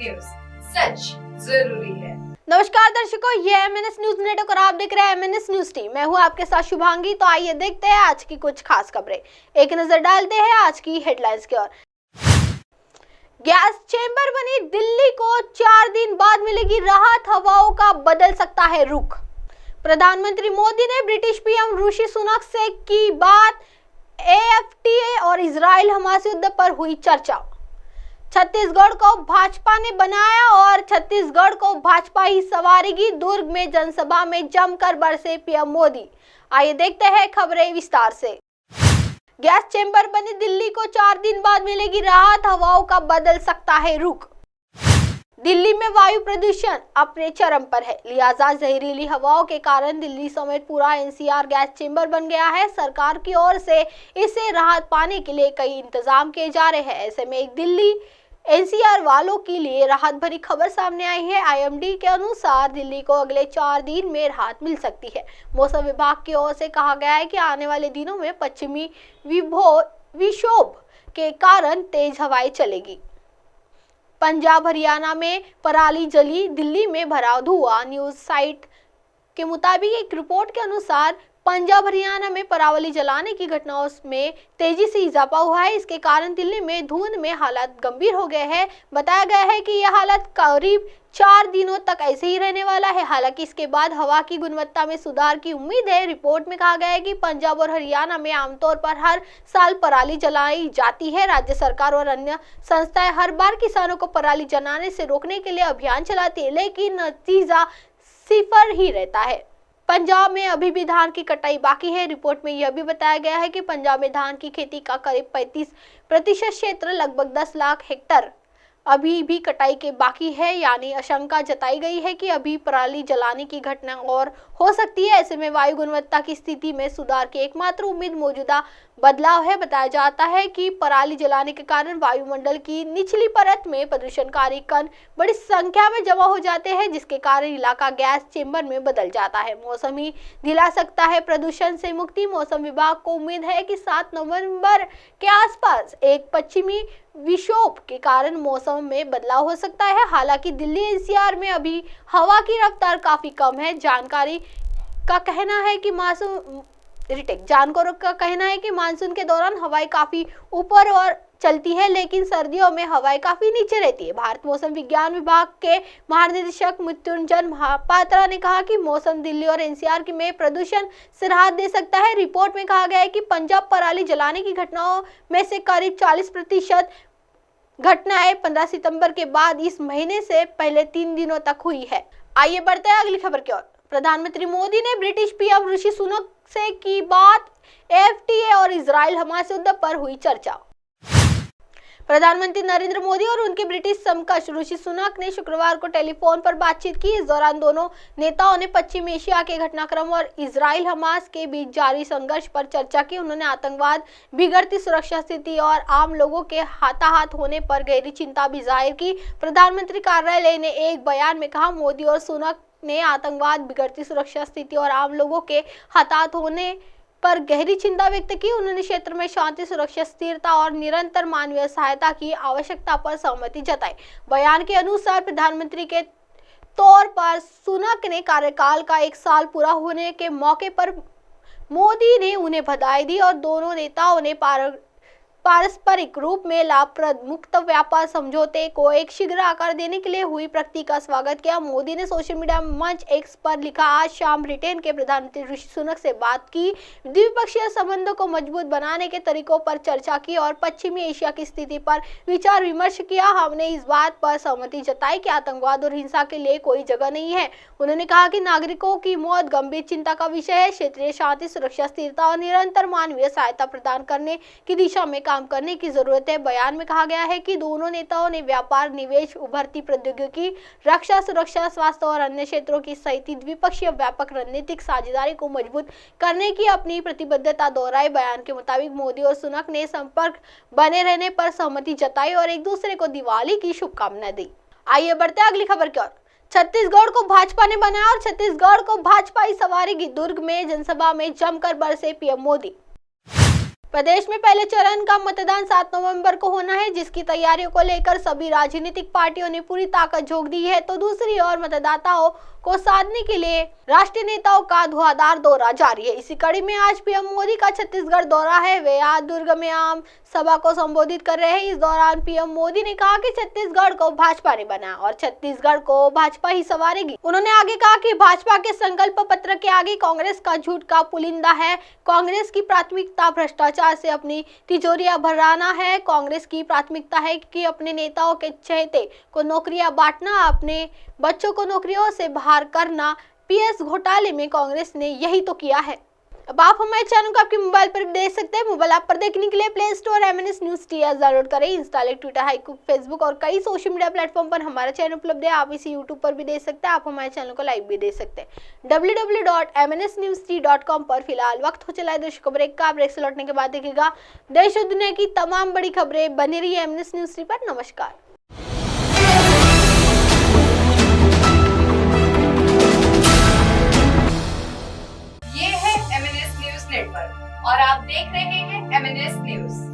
News, सच जरूरी है। नमस्कार दर्शकों, ये MNS न्यूज नेटवर्क और आप देख रहे हैं MNS न्यूज टीम। मैं हूं आपके साथ शुभांगी। तो आइए देखते हैं आज की कुछ खास खबरें। एक नजर डालते हैं आज की हेडलाइंस की ओर। गैस चेंबर बनी दिल्ली को 4 दिन बाद मिलेगी राहत, हवाओं का बदल सकता है रुख। प्रधानमंत्री मोदी ने ब्रिटिश पीएम ऋषि सुनक से की बात। AFTA और इजराइल हमास युद्ध पर हुई चर्चा। छत्तीसगढ़ को भाजपा ने बनाया और छत्तीसगढ़ को भाजपा ही संवारेगी। दुर्ग में जनसभा में जमकर बरसे पीएम मोदी। आइए देखते हैं खबरें विस्तार से। गैस चेंबर बनी दिल्ली को 4 दिन बाद मिलेगी राहत, हवाओं का बदल सकता है रुख। दिल्ली में वायु प्रदूषण अपने चरम पर है, लिहाजा जहरीली हवाओं के कारण दिल्ली समेत पूरा NCR गैस चेंबर बन गया है। सरकार की ओर से इससे राहत पाने के लिए कई इंतजाम किए जा रहे हैं। ऐसे में एक दिल्ली NCR वालों के लिए राहत भरी खबर सामने आई है। IMD के अनुसार दिल्ली को अगले 4 दिन में राहत मिल सकती है। मौसम विभाग की ओर से कहा गया है कि आने वाले दिनों में पश्चिमी विक्षोभ के कारण तेज हवाएं चलेगी। पंजाब हरियाणा में पराली जली, दिल्ली में भरा धुआं। न्यूज साइट के मुताबिक एक रिपोर्ट के अनुसार पंजाब हरियाणा में पराली जलाने की घटनाओं में तेजी से इजाफा हुआ है। इसके कारण दिल्ली में धुंध में हालात गंभीर हो गए हैं। बताया गया है कि यह हालत करीब 4 दिनों तक ऐसे ही रहने वाला है। हालांकि इसके बाद हवा की गुणवत्ता में सुधार की उम्मीद है। रिपोर्ट में कहा गया है कि पंजाब और हरियाणा में आमतौर पर हर साल पराली जलाई जाती है। राज्य सरकार और अन्य संस्थाएं हर बार किसानों को पराली जलाने से रोकने के लिए अभियान चलाती है, लेकिन नतीजा सिफर ही रहता है। पंजाब में अभी भी धान की कटाई बाकी है। रिपोर्ट में यह भी बताया गया है कि पंजाब में धान की खेती का करीब 35% क्षेत्र, लगभग 10 लाख हेक्टेयर अभी भी कटाई के बाकी है। यानी आशंका जताई गई है कि अभी पराली जलाने की घटना और हो सकती है। ऐसे में वायु गुणवत्ता की स्थिति में सुधार की एकमात्र उम्मीद मौजूदा बदलाव है। बताया जाता है कि पराली जलाने के कारण वायुमंडल की निचली परत में प्रदूषणकारी कण बड़ी संख्या में जमा हो जाते हैं, जिसके कारण इलाका गैस चेंबर में बदल जाता है। मौसम ही दिला सकता है प्रदूषण से मुक्ति। मौसम विभाग को उम्मीद है कि 7 नवंबर के आसपास एक पश्चिमी विक्षोभ के कारण मौसम में बदलाव हो सकता है। हालांकि दिल्ली NCR में अभी हवा की रफ्तार काफी कम है। जानकारों का कहना है कि मानसून के दौरान हवाएं काफी ऊपर और चलती है, लेकिन सर्दियों में हवाएं काफी नीचे रहती है। भारत मौसम विज्ञान विभाग के महानिदेशक मृत्युंजय महापात्रा ने कहा कि मौसम दिल्ली और NCR में प्रदूषण से राहत दे सकता है। रिपोर्ट में कहा गया है कि पंजाब पराली जलाने की घटनाओं में से करीब 40% घटनाएं 15 सितंबर के बाद इस महीने से पहले 3 दिनों तक हुई है। आइए बढ़ते हैं अगली खबर की ओर। प्रधानमंत्री मोदी ने ब्रिटिश पीएम ऋषि सुनक से की बात। AFTA और इजराइल हमास युद्ध पर हुई चर्चा। प्रधानमंत्री नरेंद्र मोदी और उनके ब्रिटिश समकक्ष ऋषि सुनक ने शुक्रवार को टेलीफोन पर बातचीत की। इस दौरान दोनों नेताओं ने पश्चिम एशिया के घटनाक्रम और इजराइल हमास के बीच जारी संघर्ष पर चर्चा की। उन्होंने आतंकवाद, बिगड़ती सुरक्षा स्थिति और आम लोगों के हाथाहाथ होने पर गहरी चिंता भी जाहिर की। प्रधानमंत्री कार्यालय ने एक बयान में कहा, मोदी और सुनक ने आतंकवाद, बिगड़ती सुरक्षा स्थिति और आम लोगों के हाथाहाथ होने पर गहरी चिंता व्यक्त की। उन्होंने क्षेत्र में शांति, सुरक्षा, स्थिरता और निरंतर मानवीय सहायता की आवश्यकता पर सहमति जताई। बयान के अनुसार प्रधानमंत्री के तौर पर सुनक ने कार्यकाल का 1 साल पूरा होने के मौके पर मोदी ने उन्हें बधाई दी और दोनों नेताओं ने पारस्परिक रूप में लाभप्रद मुक्त व्यापार समझौते को एक शीघ्र आकार देने के लिए हुई प्रगति का स्वागत किया। मोदी ने सोशल मीडिया मंच X पर लिखा, आज शाम ब्रिटेन के प्रधानमंत्री ऋषि सुनक से बात की, द्विपक्षीय संबंधों को मजबूत बनाने के तरीकों पर चर्चा की और पश्चिमी एशिया की स्थिति पर विचार विमर्श किया। हमने इस बात पर सहमति जताई कि आतंकवाद और हिंसा के लिए कोई जगह नहीं है। उन्होंने कहा कि नागरिकों की मौत गंभीर चिंता का विषय है। क्षेत्रीय शांति, सुरक्षा, स्थिरता और निरंतर मानवीय सहायता प्रदान करने की दिशा में काम करने की जरूरत है। बयान में कहा गया है कि दोनों नेताओं ने व्यापार, निवेश, उभरती प्रौद्योगिकी, रक्षा, सुरक्षा, स्वास्थ्य और अन्य क्षेत्रों की सहित द्विपक्षीय व्यापक रणनीतिक साझेदारी को मजबूत करने की अपनी प्रतिबद्धता दोहराई। बयान के मुताबिक मोदी और सुनक ने संपर्क बने रहने पर सहमति जताई और एक दूसरे को दिवाली की शुभकामनाएं दी। आइए बढ़ते हैं अगली खबर की ओर। छत्तीसगढ़ को भाजपा ने बनाया और छत्तीसगढ़ को भाजपा ही संवारेगी। दुर्ग में जनसभा में जमकर बरसे पीएम मोदी। प्रदेश में पहले चरण का मतदान 7 नवंबर को होना है, जिसकी तैयारियों को लेकर सभी राजनीतिक पार्टियों ने पूरी ताकत झोंक दी है। तो दूसरी ओर मतदाताओं को साधने के लिए राष्ट्रीय नेताओं का धुआंधार दौरा जारी है। इसी कड़ी में आज पीएम मोदी का छत्तीसगढ़ दौरा है। वे आज दुर्ग में आम सभा को संबोधित कर रहे हैं। इस दौरान पीएम मोदी ने कहा कि छत्तीसगढ़ को भाजपा ने बनाया और छत्तीसगढ़ को भाजपा ही संवारेगी। उन्होंने आगे कहा कि भाजपा के संकल्प पत्र के आगे कांग्रेस का झूठ का पुलिंदा है। कांग्रेस की प्राथमिकता भ्रष्टाचार से अपनी तिजोरियां भराना है। कांग्रेस की प्राथमिकता है कि अपने नेताओं के चहेते को नौकरियां बांटना, अपने बच्चों को नौकरियों से बाहर करना। पीएस घोटाले में कांग्रेस ने यही तो किया है। अब आप हमारे चैनल को आपके मोबाइल पर भी देख सकते हैं। मोबाइल ऐप पर देखने के लिए play store MNS News TS download करें। इंस्टालेट, ट्विटर, हाइकू, फेसबुक और कई सोशल मीडिया प्लेटफॉर्म पर हमारा चैनल उपलब्ध है। आप इसे यूट्यूब पर भी देख सकते हैं। आप हमारे चैनल को लाइव भी देख सकते हैं www.mnsnews3.com पर। फिलहाल वक्त हो चला है दर्शकों ब्रेक का। ब्रेक से लौटने के बाद देखिएगा देश और दुनिया की तमाम बड़ी खबरें। बनी रही MNS News 3 पर। नमस्कार। ये है MNS न्यूज नेटवर्क और आप देख रहे हैं MNS न्यूज।